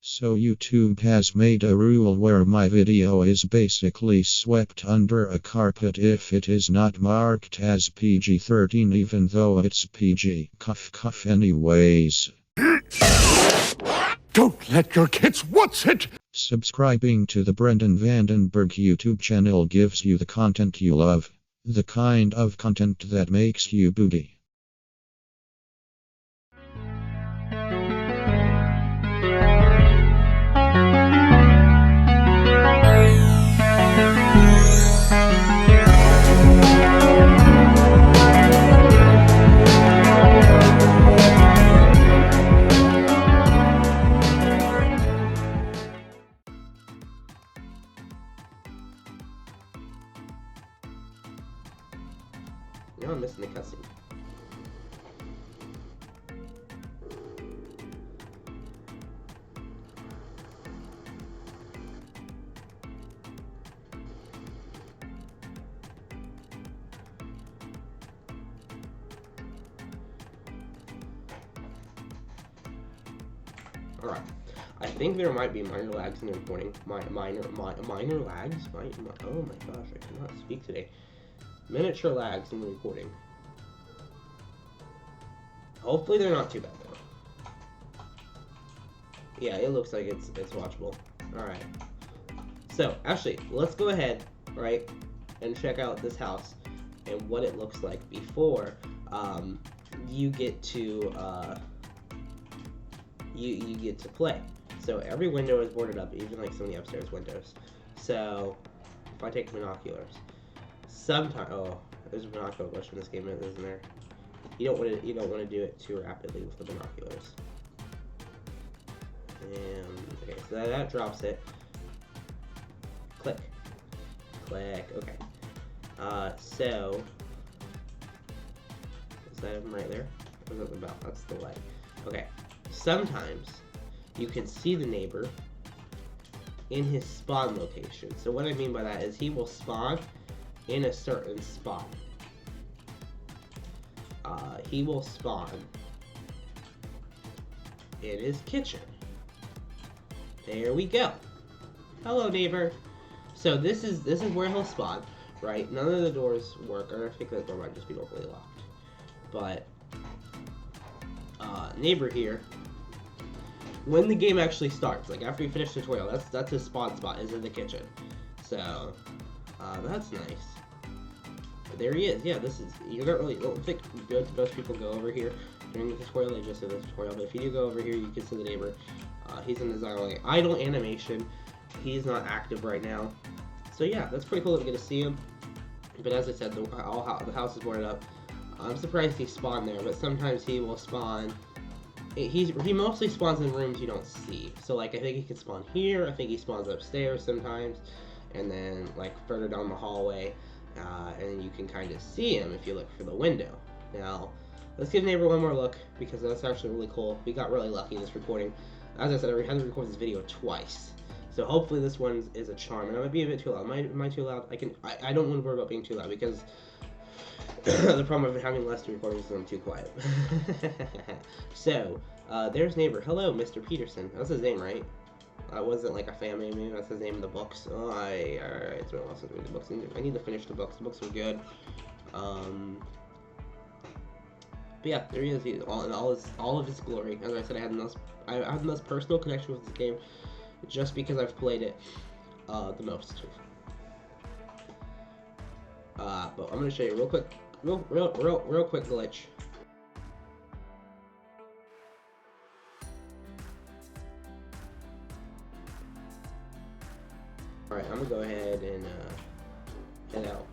So YouTube has made a rule where my video is basically swept under a carpet if it is not marked as PG-13 even though it's PG. Cuff anyways. Don't let your kids watch it! Subscribing to the Brendan Vandenberg YouTube channel gives you the content you love. The kind of content that makes you booty. You know I'm missing the cutscene. Alright. I think there might be minor lags in the recording. Minor lags? Oh my gosh, I cannot speak today. Miniature lags in the recording. Hopefully they're not too bad though. Yeah, it looks like it's watchable. Alright. So, actually, let's go ahead, right, and check out this house and what it looks like before you get to you get to play. So every window is boarded up, even like some of the upstairs windows. So if I take binoculars, sometimes there's a binocular glitch in this game, isn't there? You don't want to do it too rapidly with the binoculars. And okay, so that drops it. Click, click. Okay. So is that him right there? Or is that the bell? That's the light. Okay. Sometimes you can see the neighbor in his spawn location. So what I mean by that is he will spawn in a certain spot. He will spawn in his kitchen. There we go. Hello, neighbor. So this is where he'll spawn, right? None of the doors work, or I think that door might just be normally locked. But neighbor here, when the game actually starts, like after you finish the tutorial, that's his spawn spot, is in the kitchen. So that's nice. But there he is. Yeah, this is, you don't think most people go over here during the tutorial. They just do the tutorial, but if you do go over here, you can see the neighbor. He's in his idle animation. He's not active right now. So yeah, that's pretty cool that we get to see him. But as I said, the house is boarded up. I'm surprised he spawned there, but sometimes he will spawn. He mostly spawns in rooms you don't see. So like I think he can spawn here. I think he spawns upstairs sometimes, and then like further down the hallway, and you can kind of see him if you look for the window. Now let's give neighbor one more look because that's actually really cool. We got really lucky in this recording. As I said, I had to record this video twice. So hopefully this one is a charm. And I might be a bit too loud. Am I too loud? I don't want to worry about being too loud because the problem of having less recordings is I'm too quiet. So, there's neighbor. Hello, Mr. Peterson. That's his name, right? Wasn't like a family name. That's his name in the books. Oh, alright. It's been a while since I read the books. I need to finish the books. The books are good. But yeah, there he is. He's all of his glory. As I said, I have the most personal connection with this game, just because I've played it the most. But I'm gonna show you real quick. Real quick glitch. Alright, I'm gonna go ahead and head out.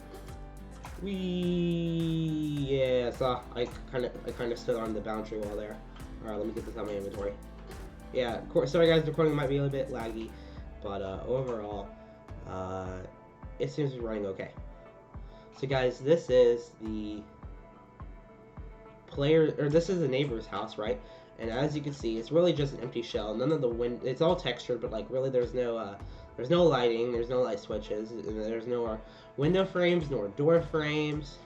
Yeah, so I kind of stood on the boundary wall there. Alright, let me get this out of my inventory. Yeah, of course, sorry guys, the recording might be a little bit laggy, but overall, it seems to be running okay. So guys, this is the this is the neighbor's house, right? And as you can see, it's really just an empty shell. None of the it's all textured, but like really there's no lighting, there's no light switches, and there's no window frames nor door frames.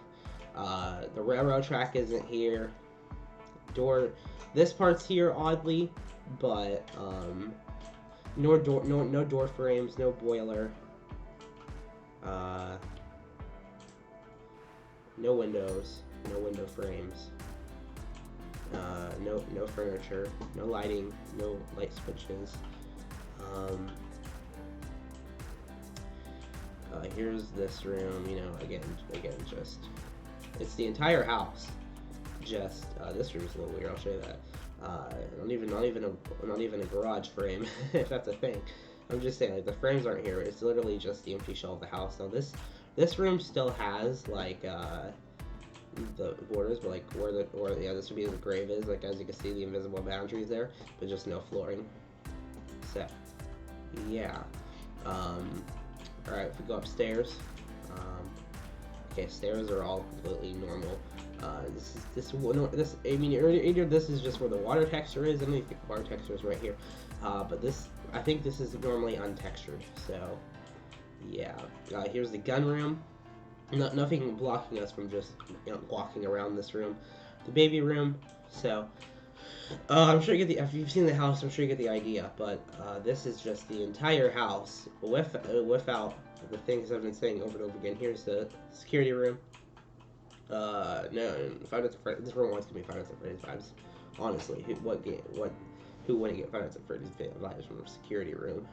The railroad track isn't here. This part's here oddly, but No door frames, no boiler. No windows, no window frames. No furniture, no lighting, no light switches. Here's this room. You know, again, just it's the entire house. Just this room's a little weird. I'll show you that. Not even a garage frame, if that's a thing. I'm just saying, like, the frames aren't here. It's literally just the empty shell of the house. Now this room still has like the borders, but like where this would be where the grave is. Like, as you can see, the invisible boundaries there, but just no flooring. So yeah. All right, if we go upstairs. Okay, stairs are all completely normal. I mean, either this is just where the water texture is. I don't think the water texture is right here, but I think this is normally untextured. So, yeah. Here's the gun room. Nothing blocking us from just walking around this room. The baby room. So, I'm sure you get if you've seen the house, I'm sure you get the idea. But this is just the entire house without the things I've been saying over and over again. Here's the security room. No, Five Nights at Freddy's. This room wants to be Five Nights at Freddy's vibes. Honestly, who wouldn't get Five Nights at Freddy's vibes from a security room?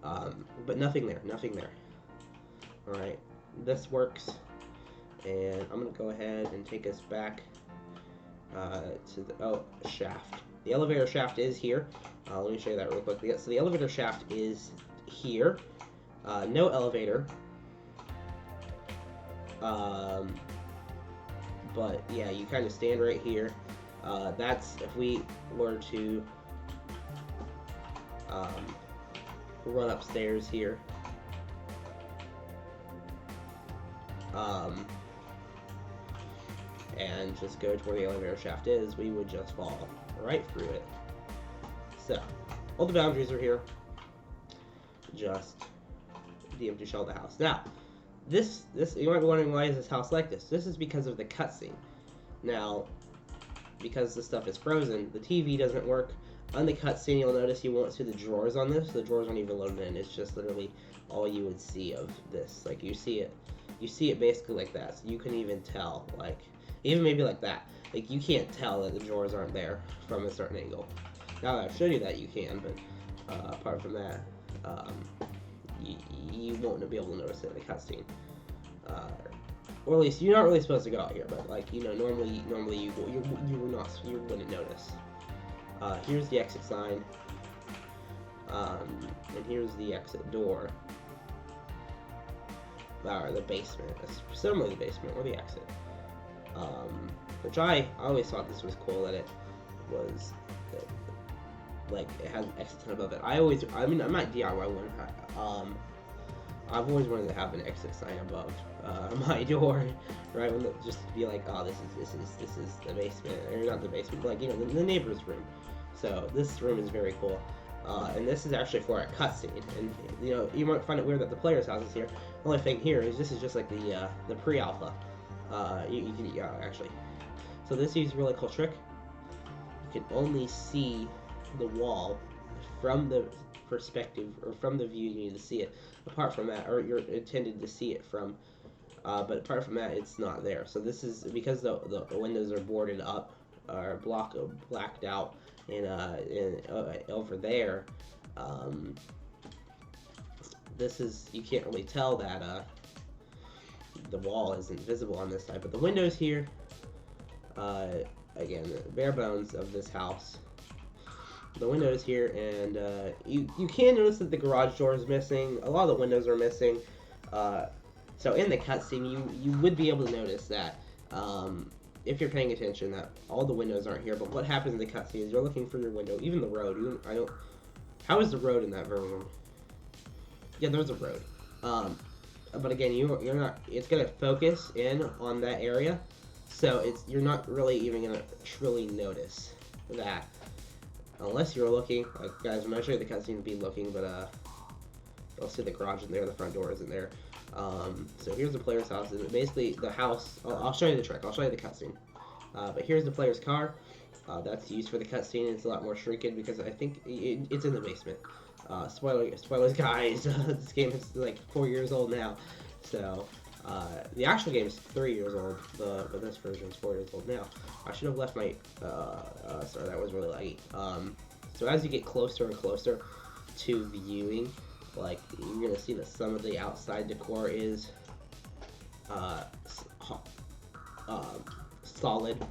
But nothing there. All right, this works, and I'm gonna go ahead and take us back to the shaft. The elevator shaft is here. Let me show you that real quick. So the elevator shaft is here. No elevator. But yeah, you kind of stand right here. That's if we were to run upstairs here. And just go to where the elevator shaft is, we would just fall right through it. So, all the boundaries are here. Just the empty shell of the house. Now, this you might be wondering, why is this house like this? This is because of the cutscene. Now, because this stuff is frozen, the TV doesn't work. On the cutscene, you'll notice you won't see the drawers on this. The drawers aren't even loaded in. It's just literally all you would see of this. Like, you see it basically like that. So you can even tell, like, even maybe like that. Like, you can't tell that the drawers aren't there from a certain angle. Now that I've showed you that, you can, but apart from that, you won't be able to notice it in the cutscene. Or at least you're not really supposed to go out here, but like, you know, normally you wouldn't notice. Here's the exit sign, and here's the exit door. Or the basement. It's similarly the basement or the exit. Which I always thought this was cool, that it was like it has an exit sign above it. I might DIY one. I've always wanted to have an exit sign above my door, right? Just to be like, oh, this is the basement, or not the basement, like, you know, the neighbor's room. So this room is very cool, and this is actually for a cutscene. And you know, you might find it weird that the player's house is here. The only thing here is this is just like the pre-alpha. You can actually. So this is a really cool trick. You can only see the wall from the perspective, or from the view you need to see it. Apart from that, or you're intended to see it from, but apart from that, it's not there. So this is because the windows are boarded up, or blacked out, and over there, this is, you can't really tell that the wall isn't visible on this side, but the windows here, again, the bare bones of this house. The windows here, and you can notice that the garage door is missing. A lot of the windows are missing. So in the cutscene, you would be able to notice that, if you're paying attention, that all the windows aren't here. But what happens in the cutscene is you're looking for your window, even the road. How is the road in that version? Yeah, there's a road. But again, you're not. It's gonna focus in on that area, so you're not really even gonna truly notice that. Unless you're looking, like, guys, I'm not sure the cutscene be looking, but you'll see the garage in there, the front door isn't there. So here's the player's house. Basically, the house. I'll show you the trick. I'll show you the cutscene. But here's the player's car. That's used for the cutscene. It's a lot more shrinked because I think it's in the basement. Spoilers, guys. This game is like 4 years old now, so the actual game is 3 years old. But this version is 4 years old now. I should have left my. Sorry, that was really laggy. So as you get closer and closer to viewing, like you're gonna see that some of the outside decor is solid.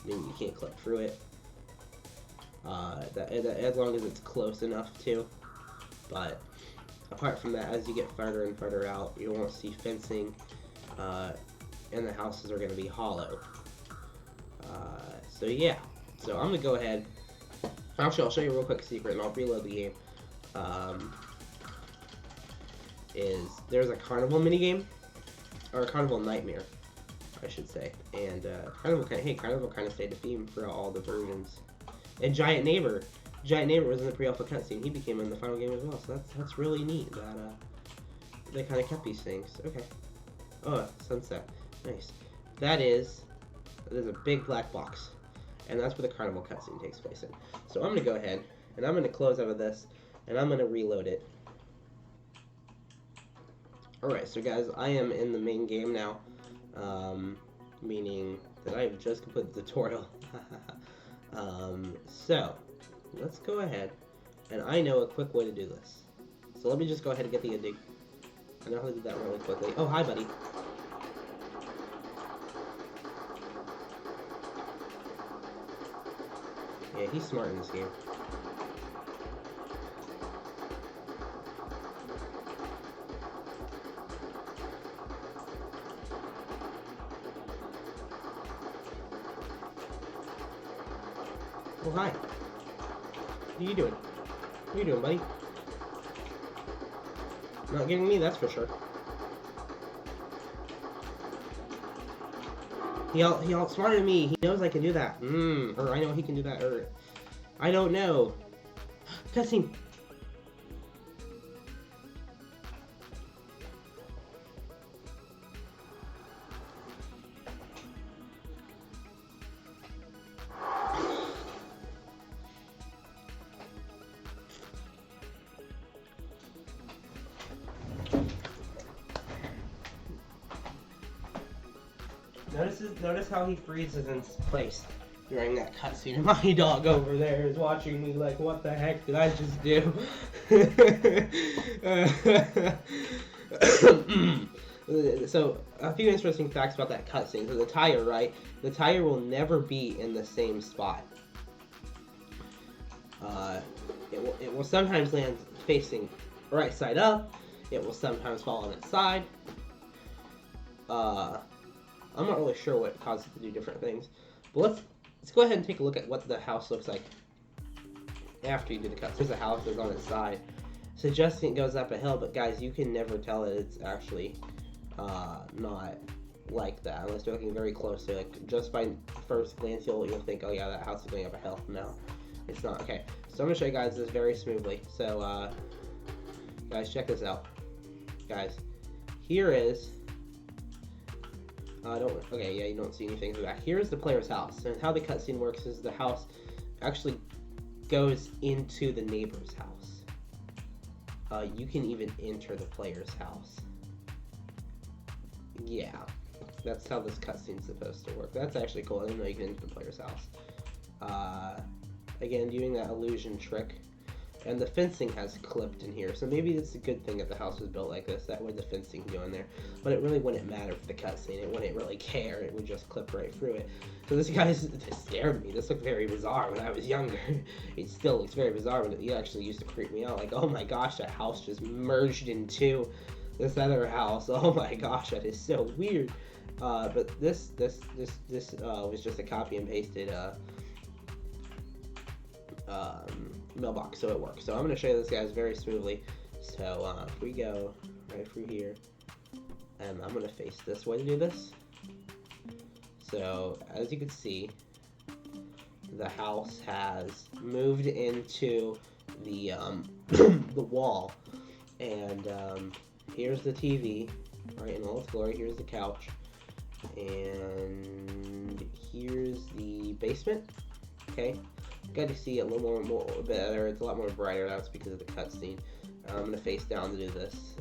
I mean, you can't click through it. As long as it's close enough to. But apart from that, as you get further and further out, you won't see fencing, and the houses are going to be hollow. So yeah, so I'm going to go ahead. Actually, I'll show you a real quick secret, and I'll reload the game. There's a carnival minigame, or a carnival nightmare, I should say. And carnival kind of stayed the theme throughout all the versions. And Giant Neighbor was in the pre-alpha cutscene. He became in the final game as well. So that's really neat that they kind of kept these things. Okay. Oh, sunset. Nice. There's a big black box, and that's where the carnival cutscene takes place in. So I'm gonna go ahead and I'm gonna close out of this, and I'm gonna reload it. All right, so guys, I am in the main game now, meaning that I have just completed the tutorial. So let's go ahead, and I know a quick way to do this. So let me just go ahead and get the ending. I know how to do that really quickly. Oh, hi, buddy. Yeah, he's smart in this game. Oh, hi. What are you doing? What are you doing, buddy? Not getting me, that's for sure. He outsmarted me. He knows I can do that. Or I know he can do that. Or I don't know. Cutscene. Notice how he freezes in place during that cutscene. And my dog over there is watching me like, what the heck did I just do? So, a few interesting facts about that cutscene. So the tire, right? The tire will never be in the same spot. It will sometimes land facing right side up. It will sometimes fall on its side. I'm not really sure what causes it to do different things, but let's go ahead and take a look at what the house looks like after you do the cut. There's a house that's on its side, suggesting it goes up a hill, but guys, you can never tell that it's actually not like that unless you're looking very closely. Like just by first glance, you'll think, oh yeah, that house is going up a hill. No, it's not. Okay, so I'm gonna show you guys this very smoothly. So guys, check this out. Guys, here is. Okay, yeah, you don't see anything in the back. Here's the player's house, and how the cutscene works is the house actually goes into the neighbor's house. You can even enter the player's house. Yeah, that's how this cutscene's supposed to work. That's actually cool. I didn't know you can enter the player's house. Again, doing that illusion trick. And the fencing has clipped in here, so maybe it's a good thing that the house was built like this. That way the fencing can go in there. But it really wouldn't matter for the cutscene. It wouldn't really care. It would just clip right through it. So this scared me. This looked very bizarre when I was younger. It still looks very bizarre, but it actually used to creep me out. Like, oh my gosh, that house just merged into this other house. Oh my gosh, that is so weird. But this was just a copy and pasted mailbox, so it works. So I'm going to show you this guys very smoothly. So if we go right through here, and I'm going to face this way to do this. So as you can see, the house has moved into the the wall, and here's the TV, right in all its glory. Here's the couch, and here's the basement. okay. Got to see it a little more better. It's a lot more brighter. That's because of the cutscene. I'm gonna face down to do this.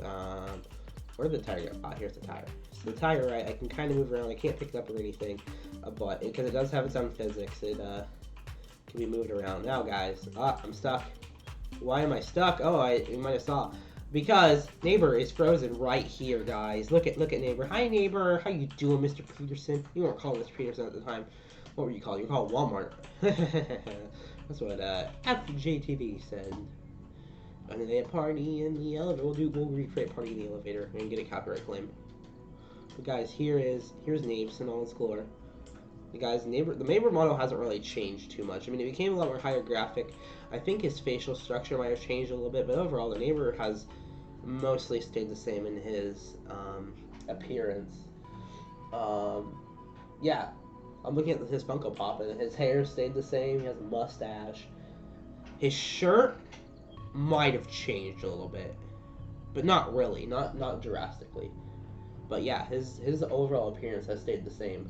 Where'd the tire go? Ah, here's the tire. So the tire, right? I can kind of move around. I can't pick it up or anything, but because it does have its own physics, it can be moved around. Now, guys, I'm stuck. Why am I stuck? Oh, you might have saw. Because neighbor is frozen right here, guys. Look at neighbor. Hi, neighbor. How you doing, Mr. Peterson? You weren't called Mr. Peterson at the time. What were you called? You were called Walmart. That's what FJTV said. And they had party in the elevator. We'll recreate party in the elevator and get a copyright claim. But guys, here's Naves in all its glory. The neighbor model hasn't really changed too much. I mean, it became a lot more higher graphic. I think his facial structure might have changed a little bit, but overall, the neighbor has mostly stayed the same in his appearance. Yeah, I'm looking at his Funko Pop, and his hair stayed the same. He has a mustache. His shirt might have changed a little bit, but not really, not drastically. But yeah, his overall appearance has stayed the same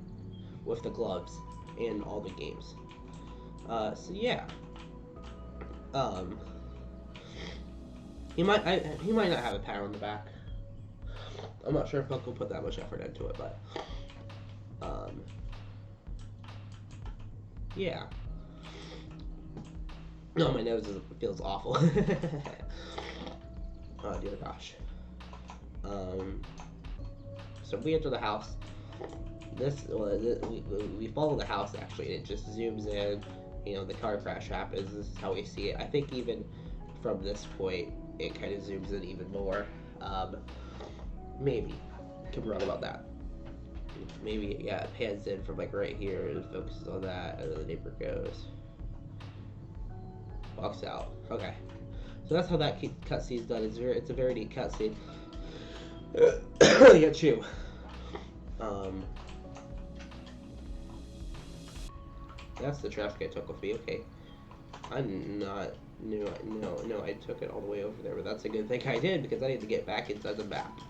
with the gloves in all the games. So yeah. He might not have a pat on the back. I'm not sure if Buck will put that much effort into it, but yeah. No, my nose feels awful. Oh dear gosh. So we enter the house. We follow the house actually, and it just zooms in. You know, the car crash happens. This is how we see it. I think even from this point, it kind of zooms in even more. Maybe. Could be wrong about that. Maybe, yeah, it pans in from like right here and focuses on that, and then the neighbor goes. Walks out. Okay. So that's how that cutscene's done. It's a very neat cutscene. You got Chew. That's the traffic I took with me. Okay. I took it all the way over there, but that's a good thing I did because I need to get back inside the map.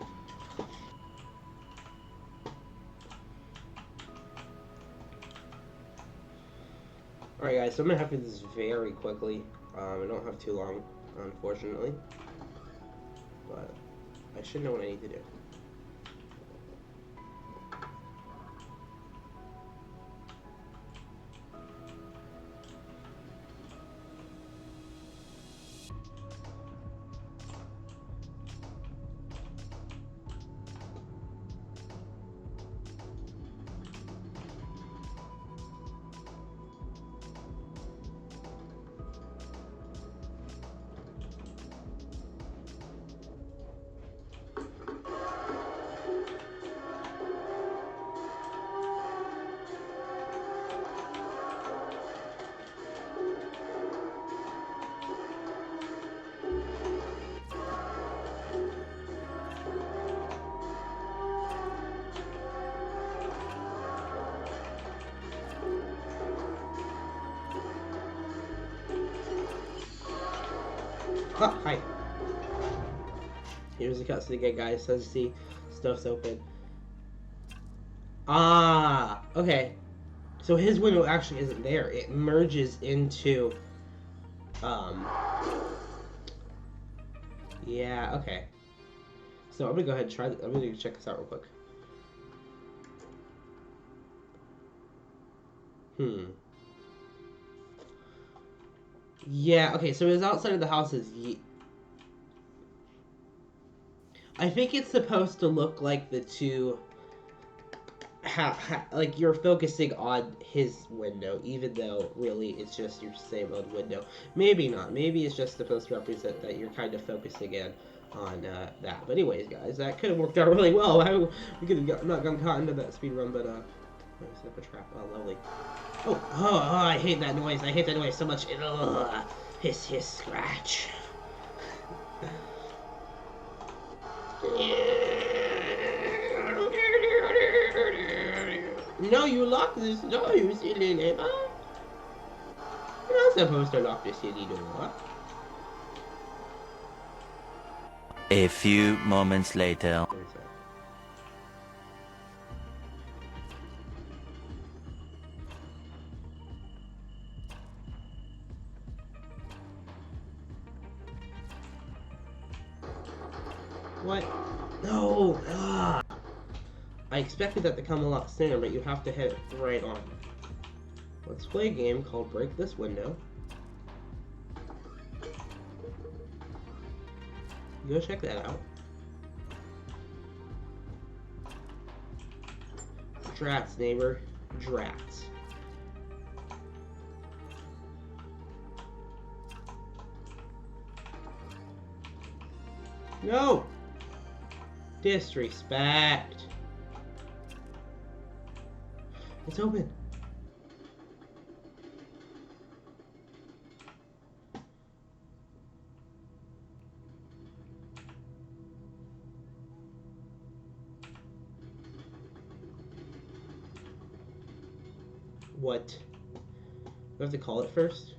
Alright guys, so I'm gonna have to do this very quickly. I don't have too long, unfortunately. But I should know what I need to do. Ah, hi. Here's the cutscene again, guys. So as you see, stuff's open. Ah, okay. So his window actually isn't there. It merges into, yeah, okay. So I'm gonna go ahead and try. I'm gonna check this out real quick. Yeah, okay, so his outside of the house is... I think it's supposed to look like the two... like you're focusing on his window, even though really it's just your same old window. Maybe not. Maybe it's just supposed to represent that you're kind of focusing in on that. But anyways, guys, that could have worked out really well. We could have not gotten caught into that speed run, but set up a trap. Oh, lovely. Oh, I hate that noise. I hate that noise so much. Ugh. Hiss, scratch. No, you locked this door, you silly neighbor. You're not supposed to lock the silly door. A few moments later. What? No! Ah! I expected that to come a lot sooner, but you have to hit it right on. Let's play a game called Break This Window. Go check that out. Drats, neighbor. Drats. No! Disrespect. It's open. What? Do I have to call it first?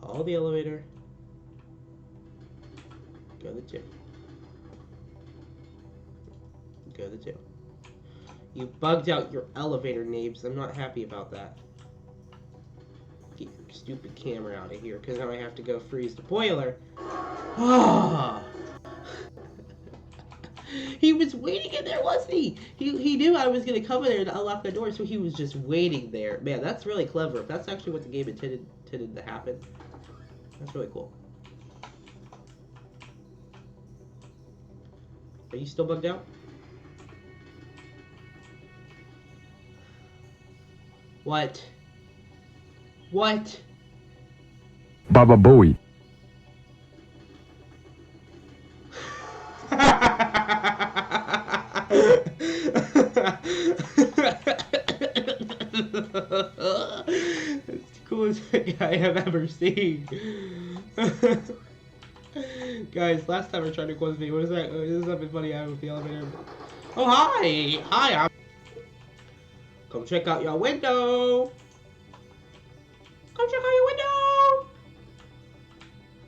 Call the elevator. Go to 2. Go to 2. You bugged out your elevator, Nabes. I'm not happy about that. Get your stupid camera out of here, because now I have to go freeze the boiler. Ah! He was waiting in there, wasn't he? He knew I was going to come in there and unlock the door, so he was just waiting there. Man, that's really clever. If that's actually what the game intended to happen, that's really cool. Are you still bugged out? What? What? Baba Booey. That's the coolest thing I have ever seen. Guys, last time I tried to close me, what is that? This is something funny I have with the elevator. Oh, hi! Hi, come check out your window! Come check out your window!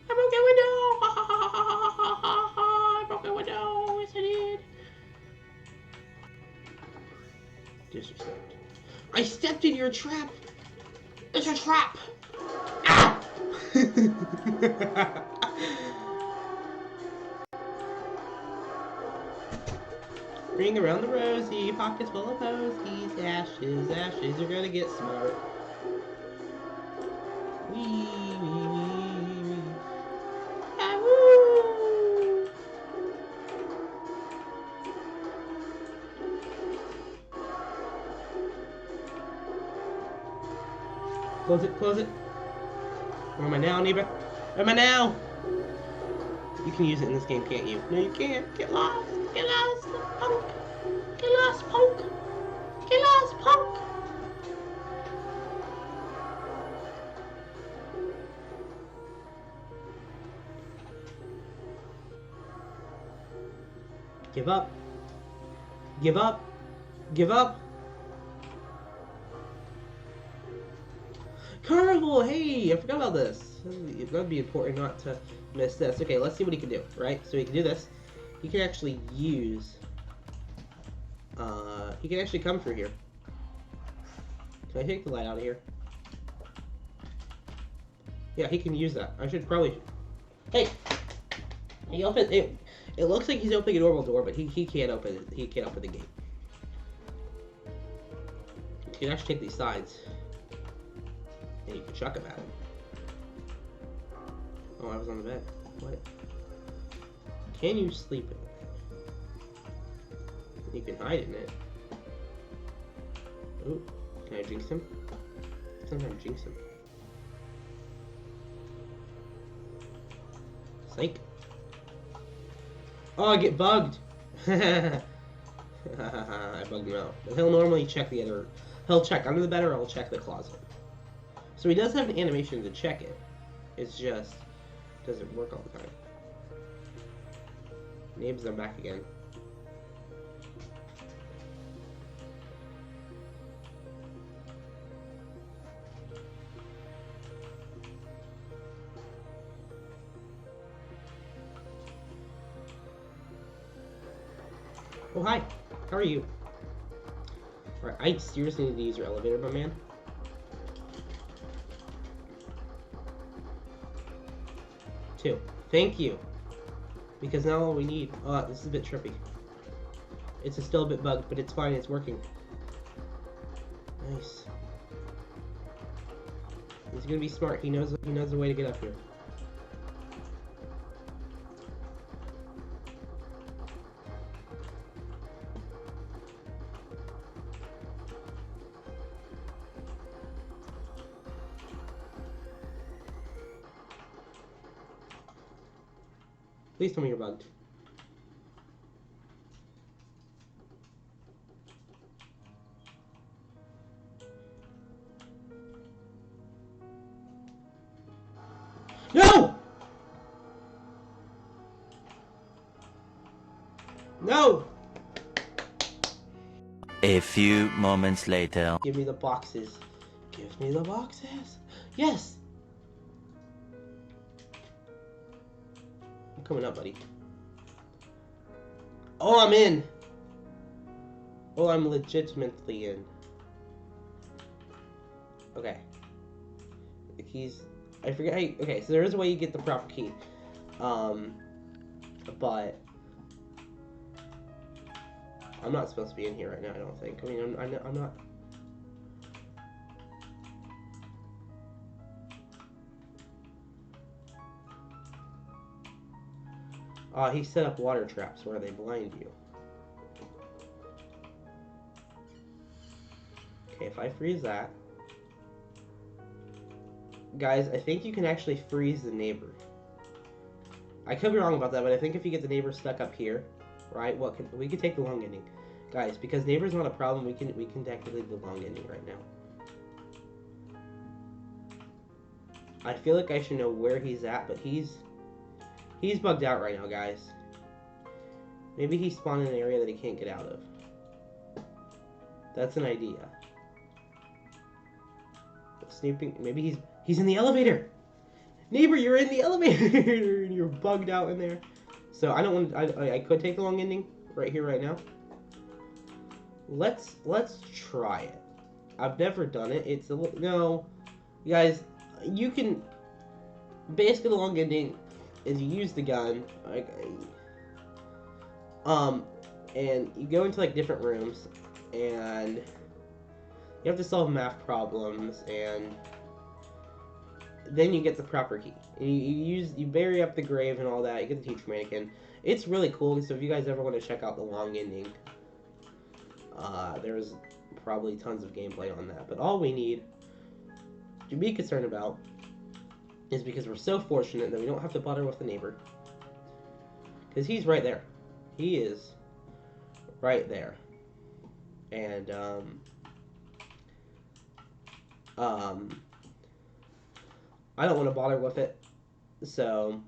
I broke your window! I broke your window! Yes, I did! Disrespect. I stepped in your trap! It's a trap! Ah! Ring around the rosy, pockets full of posies, ashes, ashes, you're gonna get smart. Wee, wee, wee, wee. Ah, woo! Close it, close it. Where am I now, neighbor? Where am I now? You can use it in this game, can't you? No, you can't. Get lost. Get lost, punk. Get lost, punk. Get lost, punk. Give up. Give up. Give up. Carnival, hey, I forgot about this. It would be important not to miss this. Okay, let's see what he can do, right? So he can do this. He can actually use... he can actually come through here. Can I take the light out of here? Yeah, he can use that. I should probably... Hey! He opened... It looks like he's opening a normal door, but he can't open it. He can't open the gate. You can actually take these sides. And you can chuck him at him. Oh, I was on the bed. What? Can you sleep in it? You can hide in it. Ooh, can I jinx him? Sometimes jinx him. Psych. Oh, I get bugged! I bugged him out. But he'll normally check the other... He'll check under the bed or he'll check the closet. So he does have an animation to check it. It's just... doesn't work all the time. Nabes, I'm back again. Oh, hi. How are you? Alright, I seriously need to use your elevator, my man. Two. Thank you. Because now all we need... Oh, this is a bit trippy. It's still a bit bugged, but it's fine, it's working. Nice. He's gonna be smart. He knows the way to get up here. Please tell me you're bugged. No! No! A few moments later. Give me the boxes. Give me the boxes. Yes! I'm coming up, buddy. Oh, I'm in! Oh, I'm legitimately in. Okay. The keys... I forget how you... Okay, so there is a way you get the proper key. But... I'm not supposed to be in here right now, I don't think. I mean, I'm not... He set up water traps where they blind you. Okay, if I freeze that... Guys, I think you can actually freeze the neighbor. I could be wrong about that, but I think if you get the neighbor stuck up here, right? We could take the long ending, guys. Because neighbor's not a problem. We can technically do the long ending right now. I feel like I should know where he's at, but he's bugged out right now, guys. Maybe he spawned in an area that he can't get out of. That's an idea. Snooping. Maybe he's in the elevator. Neighbor, you're in the elevator and you're bugged out in there. So I don't want. I could take the long ending right here, right now. Let's try it. I've never done it. It's a no, you guys. You can basically the long ending is you use the gun, like, and you go into like different rooms, and you have to solve math problems, and then you get the proper key. And you bury up the grave and all that. You get the teacher mannequin. It's really cool. So if you guys ever want to check out the long ending, there's probably tons of gameplay on that. But all we need to be concerned about is because we're so fortunate that we don't have to bother with the neighbor, because he's right there. He is right there, and I don't want to bother with it, so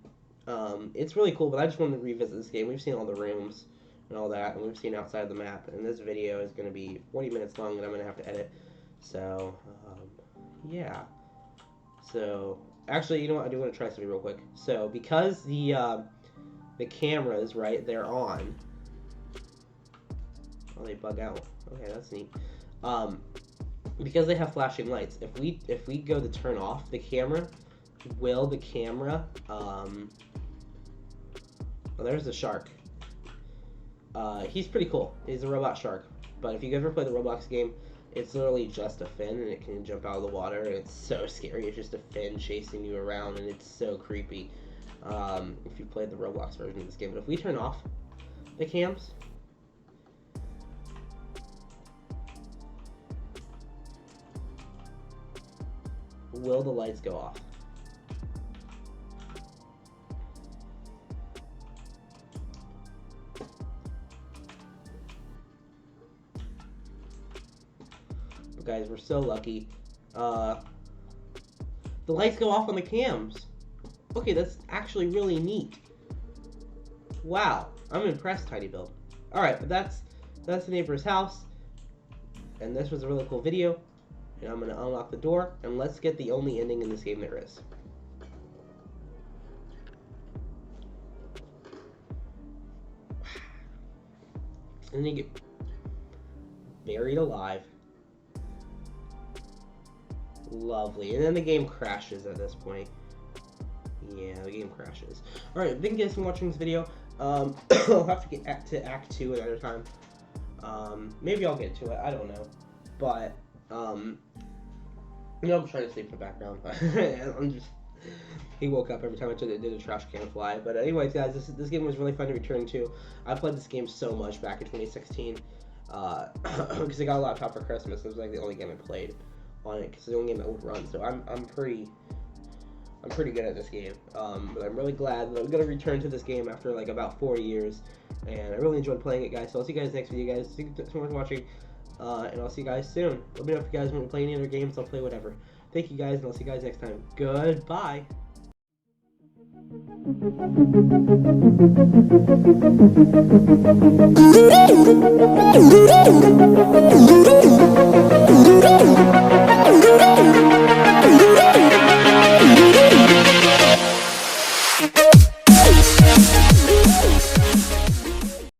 it's really cool. But I just wanted to revisit this game. We've seen all the rooms and all that, and we've seen outside the map. And this video is going to be 40 minutes long, and I'm going to have to edit. So yeah. So actually, you know what? I do want to try something real quick. So because the cameras, right, they're on. Oh, they bug out. Okay, that's neat. Because they have flashing lights, if we go to turn off the camera, oh, there's the shark. He's pretty cool. He's a robot shark. But if you ever play the Roblox game, it's literally just a fin, and it can jump out of the water, and it's so scary. It's just a fin chasing you around, and it's so creepy. If you played the Roblox version of this game. But if we turn off the cams, will the lights go off? But guys, we're so lucky. The lights go off on the cams. Okay, that's actually really neat. Wow, I'm impressed, Tiny Build. Alright, but that's the neighbor's house. And this was a really cool video. And I'm going to unlock the door, and let's get the only ending in this game there is. And then you get buried alive. Lovely. And then the game crashes at this point. Yeah, the game crashes. Alright, thank you guys for watching this video. I'll have to get to Act 2 another time. Maybe I'll get to it, I don't know. But, I'm trying to sleep in the background. He woke up every time I did a trash can fly. But anyways, guys, this game was really fun to return to. I played this game so much back in 2016. Because I got a laptop for Christmas. It was like the only game I played on it, because it's the only game that would run. So I'm pretty good at this game. But I'm really glad that I'm gonna return to this game after like about 4 years, and I really enjoyed playing it, guys. So I'll see you guys next video, guys. Thank you so much for watching, and I'll see you guys soon. Let me know if you guys want to play any other games. I'll play whatever. Thank you, guys, and I'll see you guys next time. Goodbye.